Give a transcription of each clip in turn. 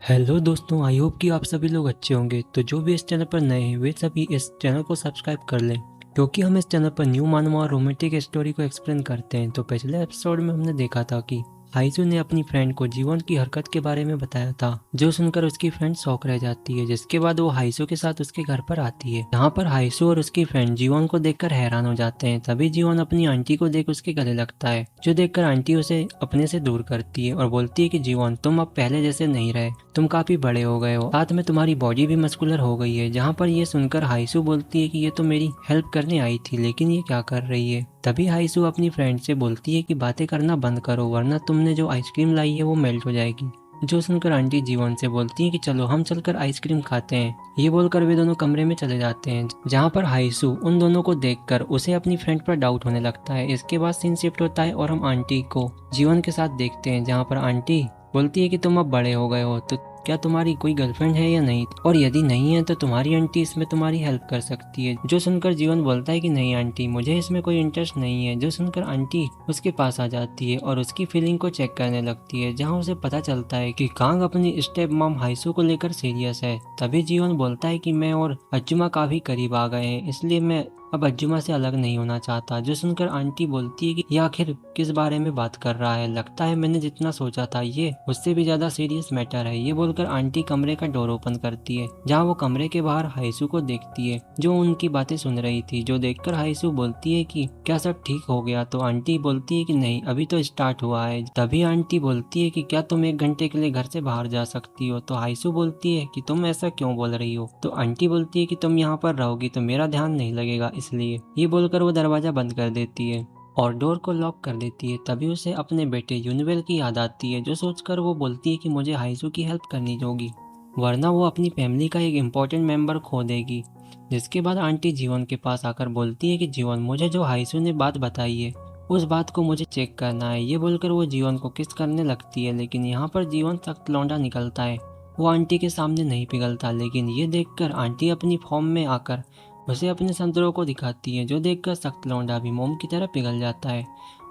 Hello दोस्तों, I hope कि आप सभी लोग अच्छे होंगे। तो जो भी इस चैनल पर नए हैं वे सभी इस चैनल को सब्सक्राइब कर लें, क्योंकि हम इस चैनल पर न्यू मानवा और रोमांटिक स्टोरी को एक्सप्लेन करते हैं। तो पिछले एपिसोड में हमने देखा था कि हाइजू ने अपनी फ्रेंड को जीवन की हरकत के बारे में बताया था, जो सुनकर उसकी फ्रेंड शॉक रह जाती है। जिसके बाद वो हाइसू के साथ उसके घर पर आती है, जहाँ पर हाइसू और उसकी फ्रेंड जीवन को देखकर हैरान हो जाते हैं। तभी जीवन अपनी आंटी को देख उसके गले लगता है, जो देखकर आंटी उसे अपने से दूर करती है और बोलती है कि जीवन, तुम अब पहले जैसे नहीं रहे, तुम काफी बड़े हो गए हो, साथ में तुम्हारी बॉडी भी मस्कुलर हो गई है। जहाँ पर ये सुनकर हाइसू बोलती है कि ये तो मेरी हेल्प करने आई थी, लेकिन ये क्या कर रही है। तभी हाइसू अपनी फ्रेंड से बोलती है कि बातें करना बंद करो, वरना तुमने जो आइसक्रीम लाई है वो मेल्ट हो जाएगी। जो सुनकर आंटी जीवन से बोलती है कि चलो हम चलकर आइसक्रीम खाते हैं। ये बोलकर वे दोनों कमरे में चले जाते हैं, जहाँ पर हाइसू उन दोनों को देखकर उसे अपनी फ्रेंड पर डाउट होने लगता है। इसके बाद सीन शिफ्ट होता है और हम आंटी को जीवन के साथ देखते हैं, जहाँ पर आंटी बोलती है कि तुम अब बड़े हो गए हो, तो क्या तुम्हारी कोई गर्लफ्रेंड है या नहीं, और यदि नहीं है तो तुम्हारी आंटी इसमें तुम्हारी हेल्प कर सकती है। जो सुनकर जीवन बोलता है कि नहीं आंटी, मुझे इसमें कोई इंटरेस्ट नहीं है। जो सुनकर आंटी उसके पास आ जाती है और उसकी फीलिंग को चेक करने लगती है, जहाँ उसे पता चलता है कि कांग अपनी स्टेप मॉम हाइसू को लेकर सीरियस है। तभी जीवन बोलता है कि मैं और अज्जुमा काफी करीब आ गए हैं, इसलिए मैं अब अज्जुमा से अलग नहीं होना चाहता। जो सुनकर आंटी बोलती है कि ये आखिर किस बारे में बात कर रहा है, लगता है मैंने जितना सोचा था ये उससे भी ज्यादा सीरियस मैटर है। ये बोलकर आंटी कमरे का डोर ओपन करती है, जहाँ वो कमरे के बाहर हाइसू को देखती है, जो उनकी बातें सुन रही थी। जो देखकर हाइसू बोलती है कि क्या सब ठीक हो गया, तो आंटी बोलती है कि नहीं, अभी तो स्टार्ट हुआ है। तभी आंटी बोलती है कि क्या तुम 1 घंटे के लिए घर से बाहर जा सकती हो, तो हाइसू बोलती है कि तुम ऐसा क्यों बोल रही हो। तो आंटी बोलती है कि तुम यहाँ पर रहोगी तो मेरा ध्यान नहीं लगेगा, इसलिए। ये बोलकर वो दरवाजा बंद कर देती है और डोर को लॉक कर देती है। तभी उसे अपने बेटे यूनिवेल की याद आती है, जो सोचकर वो बोलती है कि मुझे हाइसू की हेल्प करनी होगी, वरना वो अपनी फैमिली का एक इम्पोर्टेंट मेंबर खो देगी। जिसके बाद आंटी जीवन के पास आकर बोलती है कि जीवन, मुझे जो हाइसू ने बात बताई है उस बात को मुझे चेक करना है। ये बोलकर वो जीवन को किस करने लगती है, लेकिन यहाँ पर जीवन सख्त लौंडा निकलता है। वो आंटी के सामने नहीं पिघलता, लेकिन ये देखकर आंटी अपनी फॉर्म में आकर उसे अपने संतरों को दिखाती है, जो देखकर सख्त लौंडा भी मोम की तरह पिघल जाता है।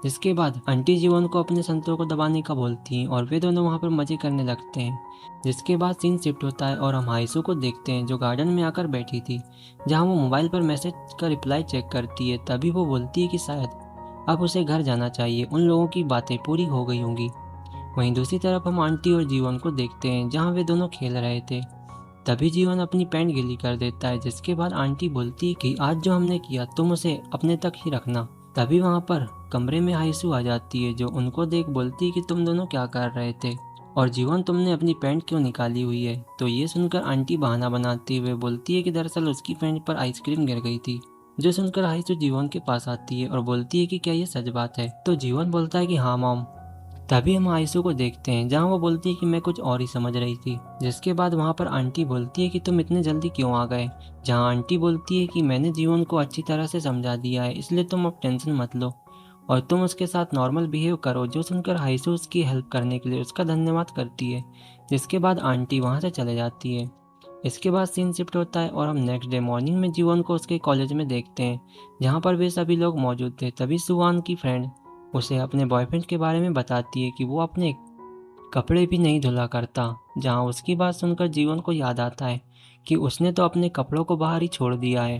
जिसके बाद आंटी जीवन को अपने संतरों को दबाने का बोलती हैं और वे दोनों वहाँ पर मजे करने लगते हैं। जिसके बाद सीन शिफ्ट होता है और हम हाइसू को देखते हैं, जो गार्डन में आकर बैठी थी, जहाँ वो मोबाइल पर मैसेज का रिप्लाई चेक करती है। तभी वो बोलती है कि शायद अब उसे घर जाना चाहिए, उन लोगों की बातें पूरी हो गई होंगी। वहीं दूसरी तरफ हम आंटी और जीवन को देखते हैं, जहाँ वे दोनों खेल रहे थे। तभी जीवन अपनी पैंट गीली कर देता है। जिसके बाद आंटी बोलती है कि आज जो हमने किया तुम उसे अपने तक ही रखना। तभी वहाँ पर कमरे में हाइसू आ जाती है, जो उनको देख बोलती है कि तुम दोनों क्या कर रहे थे, और जीवन तुमने अपनी पैंट क्यों निकाली हुई है। तो ये सुनकर आंटी बहाना बनाती हुए बोलती है कि दरअसल उसकी पैंट पर आइसक्रीम गिर गई थी। जो सुनकर हाइसू जीवन के पास आती है और बोलती है कि क्या ये सच बात है। तो जीवन बोलता है कि हाँ मॉम। तभी हम आयशु को देखते हैं, जहाँ वो बोलती है कि मैं कुछ और ही समझ रही थी। जिसके बाद वहाँ पर आंटी बोलती है कि तुम इतने जल्दी क्यों आ गए। जहाँ आंटी बोलती है कि मैंने जीवन को अच्छी तरह से समझा दिया है, इसलिए तुम अब टेंशन मत लो और तुम उसके साथ नॉर्मल बिहेव करो। जो सुनकर आयशु उसकी हेल्प करने के लिए उसका धन्यवाद करती है। जिसके बाद आंटी वहाँ से चले जाती है। इसके बाद सीन शिफ्ट होता है और हम नेक्स्ट डे मॉर्निंग में जीवन को उसके कॉलेज में देखते हैं, जहाँ पर वे सभी लोग मौजूद थे। तभी सुवान की फ्रेंड उसे अपने बॉयफ्रेंड के बारे में बताती है कि वो अपने कपड़े भी नहीं धुला करता। जहाँ उसकी बात सुनकर जीवन को याद आता है कि उसने तो अपने कपड़ों को बाहर ही छोड़ दिया है,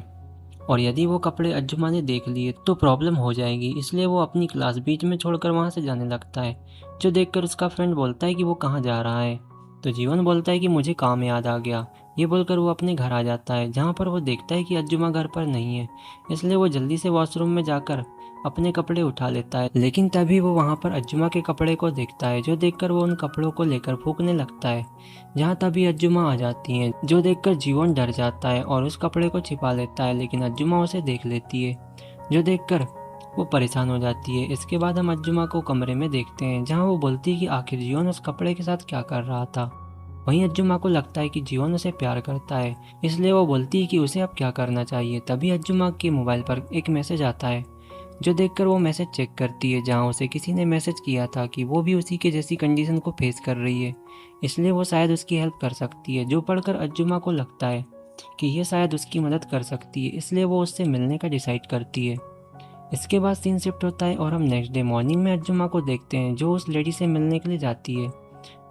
और यदि वो कपड़े अज्जुमा ने देख लिए तो प्रॉब्लम हो जाएगी। इसलिए वो अपनी क्लास बीच में छोड़कर वहाँ से जाने लगता है। जो देखकर उसका फ्रेंड बोलता है कि वो कहाँ जा रहा है, तो जीवन बोलता है कि मुझे काम याद आ गया। ये बोलकर वो अपने घर आ जाता है, जहाँ पर वो देखता है कि अज्जुमा घर पर नहीं है। इसलिए वो जल्दी से वॉशरूम में जाकर अपने कपड़े उठा लेता है, लेकिन तभी वो वहाँ पर अज्जुमा के कपड़े को देखता है, जो देखकर वो उन कपड़ों को लेकर फूंकने लगता है। जहाँ तभी अज्जुमा आ जाती है, जो देखकर जीवन डर जाता है और उस कपड़े को छिपा लेता है, लेकिन अज्जुमा उसे देख लेती है, जो देखकर वो परेशान हो जाती है। इसके बाद हम अज्जुमा को कमरे में देखते हैं, जहाँ वो बोलती है कि आखिर जीवन उस कपड़े के साथ क्या कर रहा था। वहीं अज्जुमा को लगता है कि जीवन उसे प्यार करता है, इसलिए वो बोलती है कि उसे अब क्या करना चाहिए। तभी अज्जुमा के मोबाइल पर एक मैसेज आता है, जो देखकर वो मैसेज चेक करती है, जहाँ उसे किसी ने मैसेज किया था कि वो भी उसी के जैसी कंडीशन को फेस कर रही है, इसलिए वो शायद उसकी हेल्प कर सकती है। जो पढ़कर अज्जुमा को लगता है कि ये शायद उसकी मदद कर सकती है, इसलिए वो उससे मिलने का डिसाइड करती है। इसके बाद सीन शिफ्ट होता है और हम नेक्स्ट डे मॉर्निंग में अज्जुमा को देखते हैं, जो उस लेडी से मिलने के लिए जाती है,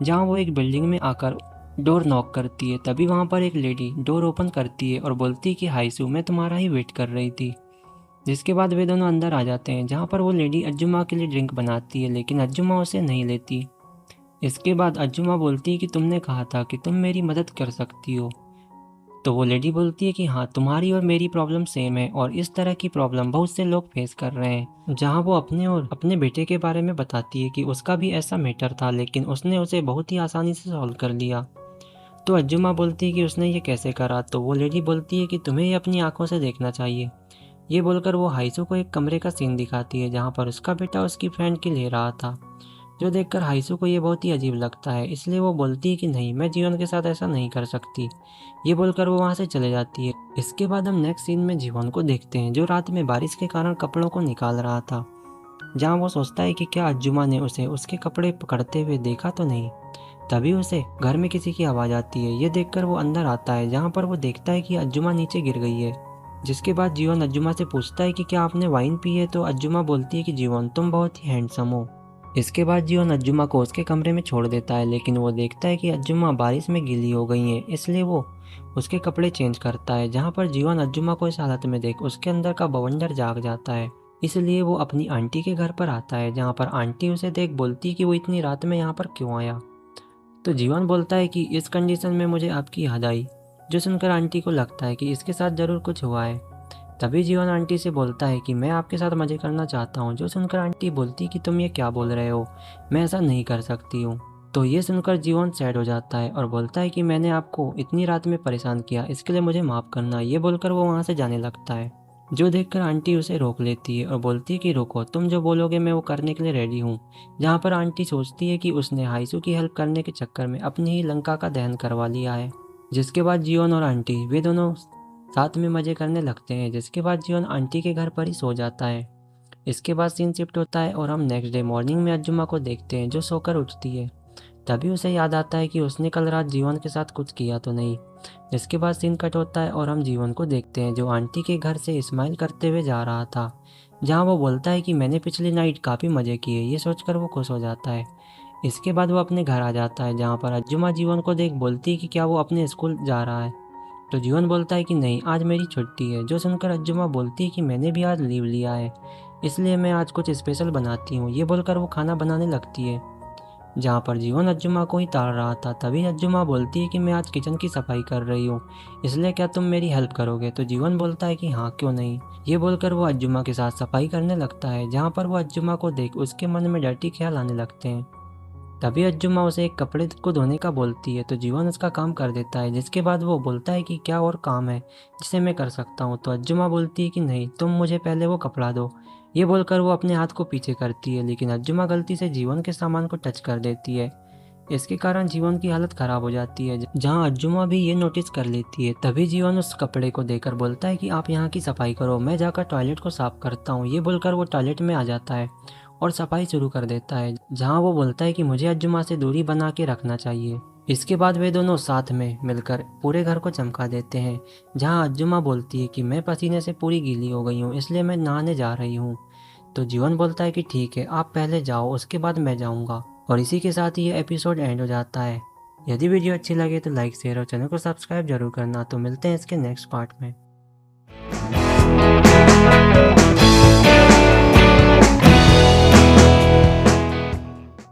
जहाँ वो एक बिल्डिंग में आकर डोर नॉक करती है। तभी वहाँ पर एक लेडी डोर ओपन करती है और बोलती है कि हाइसू, मैं तुम्हारा ही वेट कर रही थी। जिसके बाद वे दोनों अंदर आ जाते हैं, जहाँ पर वो लेडी अज्जुमा के लिए ड्रिंक बनाती है, लेकिन अज्जुमा उसे नहीं लेती। इसके बाद अज्जुमा बोलती है कि तुमने कहा था कि तुम मेरी मदद कर सकती हो। तो वो लेडी बोलती है कि हाँ, तुम्हारी और मेरी प्रॉब्लम सेम है और इस तरह की प्रॉब्लम बहुत से लोग फेस कर रहे हैं। जहाँ वो अपने और अपने बेटे के बारे में बताती है कि उसका भी ऐसा मैटर था, लेकिन उसने उसे बहुत ही आसानी से सॉल्व कर लिया। तो अज्जुमा बोलती है कि उसने ये कैसे करा। तो वो लेडी बोलती है कि तुम्हें ये अपनी आंखों से देखना चाहिए। ये बोलकर वो हाइसू को एक कमरे का सीन दिखाती है, जहाँ पर उसका बेटा उसकी फ्रेंड की ले रहा था, जो देखकर हाइसू को ये बहुत ही अजीब लगता है। इसलिए वो बोलती है कि नहीं, मैं जीवन के साथ ऐसा नहीं कर सकती। ये बोलकर वो वहाँ से चले जाती है। इसके बाद हम नेक्स्ट सीन में जीवन को देखते हैं, जो रात में बारिश के कारण कपड़ों को निकाल रहा था। जहाँ वो सोचता है कि क्या अज्जुमा ने उसे उसके कपड़े पकड़ते हुए देखा तो नहीं। तभी उसे घर में किसी की आवाज़ आती है। ये देखकर वो अंदर आता है, जहाँ पर वो देखता है कि अज्जुमा नीचे गिर गई है। जिसके बाद जीवन अज्जुमा से पूछता है कि क्या आपने वाइन पी है। तो अज्जुमा बोलती है कि जीवन, तुम बहुत ही हैंडसम हो। इसके बाद जीवन अज्जुमा को उसके कमरे में छोड़ देता है, लेकिन वो देखता है कि अज्जुमा बारिश में गीली हो गई है, इसलिए वो उसके कपड़े चेंज करता है। जहाँ पर जीवन अज्जुमा को इस हालत में देख उसके अंदर का बवंडर जाग जाता है। इसलिए वो अपनी आंटी के घर पर आता है, जहाँ पर आंटी उसे देख बोलती है कि वो इतनी रात में यहाँ पर क्यों आया। तो जीवन बोलता है कि इस कंडीशन में मुझे आपकी याद आई, जो सुनकर आंटी को लगता है कि इसके साथ ज़रूर कुछ हुआ है। तभी जीवन आंटी से बोलता है कि मैं आपके साथ मज़े करना चाहता हूँ। जो सुनकर आंटी बोलती है कि तुम ये क्या बोल रहे हो, मैं ऐसा नहीं कर सकती हूँ। तो ये सुनकर जीवन सैड हो जाता है और बोलता है कि मैंने आपको इतनी रात में परेशान किया, इसके लिए मुझे माफ़ करना। ये बोलकर वो वहाँ से जाने लगता है, जो देखकर आंटी उसे रोक लेती है और बोलती है कि रुको, तुम जो बोलोगे मैं वो करने के लिए रेडी हूँ। जहाँ पर आंटी सोचती है कि उसने हाइसू की हेल्प करने के चक्कर में अपनी ही लंका का दहन करवा लिया है। जिसके बाद जीवन और आंटी वे दोनों साथ में मज़े करने लगते हैं। जिसके बाद जीवन आंटी के घर पर ही सो जाता है। इसके बाद सीन शिफ्ट होता है और हम नेक्स्ट डे मॉर्निंग में अज्जुमा को देखते हैं, जो सोकर उठती है। तभी उसे याद आता है कि उसने कल रात जीवन के साथ कुछ किया तो नहीं। जिसके बाद सीन कट होता है और हम जीवन को देखते हैं, जो आंटी के घर से स्माइल करते हुए जा रहा था। जहाँ वो बोलता है कि मैंने पिछली नाइट काफ़ी मज़े किए। ये सोचकर वो खुश हो जाता है। इसके बाद वो अपने घर आ जाता है, जहाँ पर अज्जुमा जीवन को देख बोलती है कि क्या वो अपने स्कूल जा रहा है। तो जीवन बोलता है कि नहीं, आज मेरी छुट्टी है। जो सुनकर अज्जुमा बोलती है कि मैंने भी आज लीव लिया है, इसलिए मैं आज कुछ स्पेशल बनाती हूँ। ये बोलकर वो खाना बनाने लगती है, जहाँ पर जीवन अज्जुमा को ही ताड़ रहा था। तभी अज्जुमा बोलती है कि मैं आज किचन की सफाई कर रही हूँ, इसलिए क्या तुम मेरी हेल्प करोगे। तो जीवन बोलता है कि हाँ, क्यों नहीं। ये बोलकर वो अज्जुमा के साथ सफाई करने लगता है, जहाँ पर वो अज्जुमा को देख उसके मन में डर्टी ख्याल आने लगते हैं। तभी अज्जुमा उसे एक कपड़े को धोने का बोलती है, तो जीवन उसका काम कर देता है। जिसके बाद वो बोलता है कि क्या और काम है जिसे मैं कर सकता हूँ। तो अज्जुमा बोलती है कि नहीं, तुम मुझे पहले वो कपड़ा दो। ये बोलकर वो अपने हाथ को पीछे करती है, लेकिन अज्जुमा गलती से जीवन के सामान को टच कर देती है। इसके कारण जीवन की हालत खराब हो जाती है, जहाँ अज्जुमा भी ये नोटिस कर लेती है। तभी जीवन उस कपड़े को देकर बोलता है कि आप यहाँ की सफाई करो, मैं जाकर टॉयलेट को साफ करता हूँ। ये बोलकर वो टॉयलेट में आ जाता है और सफाई शुरू कर देता है, जहाँ वो बोलता है कि मुझे अज्जुमा से दूरी बना के रखना चाहिए। इसके बाद वे दोनों साथ में मिलकर पूरे घर को चमका देते हैं, जहाँ अज्जुमा बोलती है कि मैं पसीने से पूरी गीली हो गई हूँ, इसलिए मैं नहाने जा रही हूँ। तो जीवन बोलता है कि ठीक है, आप पहले जाओ, उसके बाद मैं जाऊँगा। और इसी के साथ ये एपिसोड एंड हो जाता है। यदि वीडियो अच्छी लगे तो लाइक, शेयर और चैनल को सब्सक्राइब जरूर करना। तो मिलते हैं इसके नेक्स्ट पार्ट में।